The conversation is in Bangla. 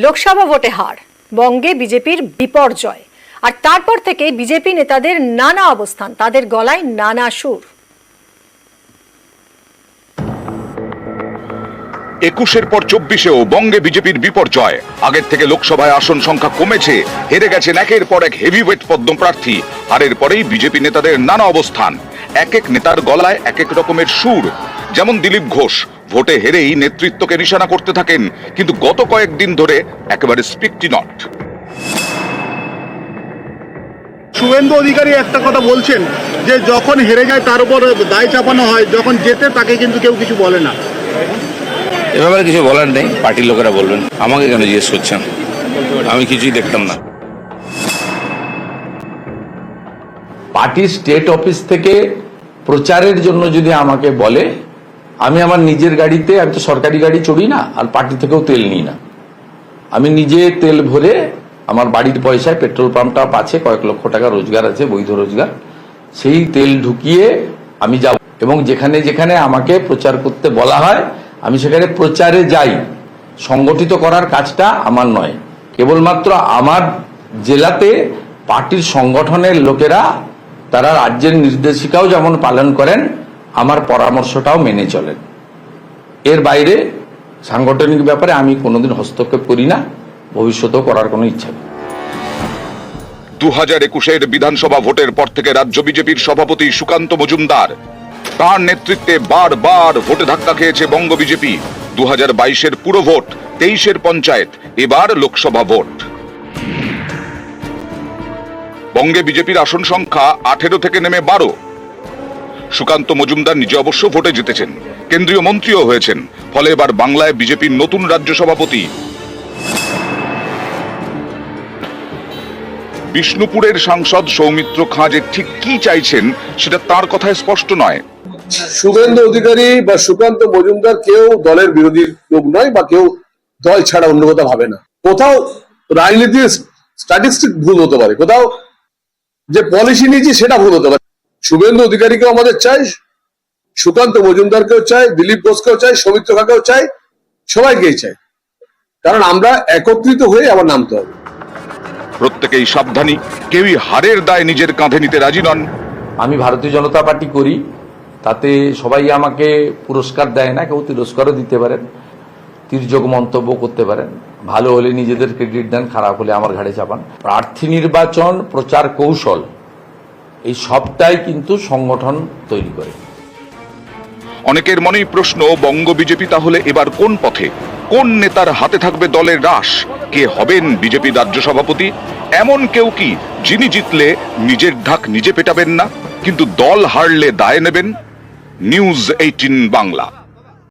লোকসভা ভোটে হার, বঙ্গে বিজেপির বিপর্যয়, আর তারপর থেকে বিজেপি নেতাদের নানা অবস্থান, তাদের গলায় নানা সুর। 21-এর পর 24-এও বঙ্গে বিজেপির বিপর্যয়। আগের থেকে লোকসভায় আসন সংখ্যা কমেছে, হেরে গেছেন একের পর এক হেভিওয়েট পদ্মপ্রার্থী। হারের পরেই বিজেপি নেতাদের নানা অবস্থান, এক এক নেতার গলায় এক এক রকমের সুর। যেমন দিলীপ ঘোষ ভোটে হেরেই নেতৃত্বকে নিশানা করতে থাকেন, কিন্তু গত কয়েকদিন ধরে একেবারে স্পিকটি নট। শুভেন্দু অধিকারী একটা কথা বলছেন যে যখন হেরে যায় তার উপর দায় চাপানো হয়, যখন জেতে তাকে কিন্তু কেউ কিছু বলে না। এ ব্যাপারে কিছু বলার নেই, পার্টির লোকেরা বলবেন, আমাকে কেন জিজ্ঞেস করছেন? আমি কিছুই দেখতাম না। পার্টির স্টেট অফিস থেকে প্রচারের জন্য যদি আমাকে বলে, আমি আমার নিজের গাড়িতে, আমি তো সরকারি গাড়ি চড়ি না, আর পার্টি থেকেও তেল নিই না। আমি নিজে তেল ভরে আমার বাড়ির পয়সায়, পেট্রোল পাম্পটা আছে, কয়েক লক্ষ টাকা রোজগার আছে, বৈধ রোজগার, সেই তেল ঢুকিয়ে আমি যাব এবং যেখানে যেখানে আমাকে প্রচার করতে বলা হয় আমি সেখানে প্রচারে যাই। সংগঠিত করার কাজটা আমার নয়, কেবলমাত্র আমার জেলাতে পার্টির সংগঠনের লোকেরা তারা রাজ্যের নির্দেশিকাও যেমন পালন করেন, আমার পরামর্শটাও মেনে চলেন। এর বাইরে সাংগঠনিক ব্যাপারে আমি কোনোদিন হস্তক্ষেপ করি না, ভবিষ্যতেও করার কোনো ইচ্ছা নেই। 2021-এর বিধানসভা ভোটের পর থেকে রাজ্য বিজেপির সভাপতি সুকান্ত মজুমদার, তার নেতৃত্বে বারবার ভোটে ধাক্কা খেয়েছে বঙ্গ বিজেপি। 2022-এর পুরো ভোট, 23-এর পঞ্চায়েত, এবার লোকসভা ভোট। বঙ্গে বিজেপির আসন সংখ্যা 18 থেকে নেমে 12। সুকান্ত মজুমদার নিজে অবশ্য ভোটে জিতেছেন, কেন্দ্রীয় মন্ত্রীও হয়েছেন, ফলে এবার বাংলায় বিজেপির নতুন রাজ্য সভাপতি। বিষ্ণুপুরের সাংসদ সৌমিত্র খাঁ যে ঠিক কি চাইছেন সেটা তার কথায় স্পষ্ট নয়। শুভেন্দু অধিকারী বা সুকান্ত মজুমদার কেউ দলের বিরোধী লোক নয়, বা কেউ দল ছাড়া অন্য কথা ভাবে না। কোথাও রাজনীতির স্ট্যাটিস্টিক ভুল হতে পারে, কোথাও যে পলিসি নিয়েছি সেটা ভুল হতে পারে। শুভেন্দু অধিকারীকেও আমাদের চাই, সুকান্ত মজুমদারকেও চাই, দিলীপ ঘোষকেও চাই, সৌমিত্র খাঁকেও চাই, সবাইকেই চাই, কারণ আমরা একত্রিত হয়ে আবার নামতে হবে। প্রত্যেকেই সাবধানী, কেউই হারের দায় নিজের কাঁধে নিতে রাজি নন। আমি ভারতীয় জনতা পার্টি করি, তাতে সবাই আমাকে পুরস্কার দেয় না, কেউ তিরস্কারও দিতে পারেন, তির্যক মন্তব্য করতে পারেন। ভালো হলে নিজেদের ক্রেডিট দেন, খারাপ হলে আমার ঘাড়ে চাপান। প্রার্থী নির্বাচন, প্রচার কৌশল, এই সবটাই কিন্তু সংগঠন তৈরি করে। অনেকের মনেই প্রশ্ন, বঙ্গ বিজেপি তাহলে এবার কোন পথে? কোন নেতার হাতে থাকবে দলের রাশ? কে হবেন বিজেপি রাজ্য সভাপতি? এমন কেউ কি যিনি জিতলে নিজের ঢাক নিজে পেটাবেন না, কিন্তু দল হারলে দায় নেবেন? নিউজ 18 বাংলা।